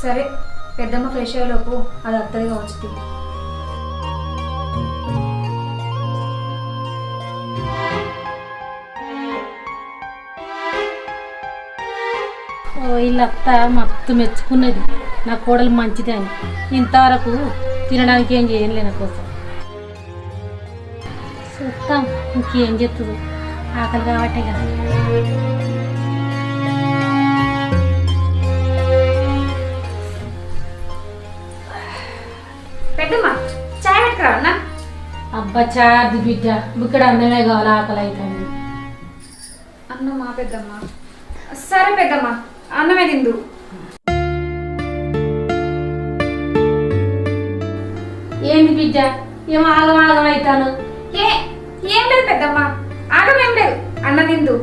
సరే పెద్దమ్మ ఫ్రెష్ అయ్యేలోపు అది అత్తది కావచ్చు. వీళ్ళత్త మత్తు మెచ్చుకున్నది నా కోడలు మంచిది అని. ఇంతవరకు తినడానికి ఏం చేయలే నా కోసం. చూస్తాం ఇంకేం చెప్తుంది, ఆకలి కాబట్టే కదా. పెద్దమ్మ చాయ్ పెట్టుకురా అన్న. అబ్బా చాది బిడ్డ ఇక్కడ అన్నమే కావాలి, ఆకలి అవుతుంది. అన్నమా పెద్దమ్మ? సరే పెద్దమ్మ అన్నమే తిందు. ఏంది బిడ్డ ఏమో ఆగం ఆగం అవుతాను? ఏం లేదు పెద్దమ్మ, ఆగమేం లేదు, అన్న తిందు.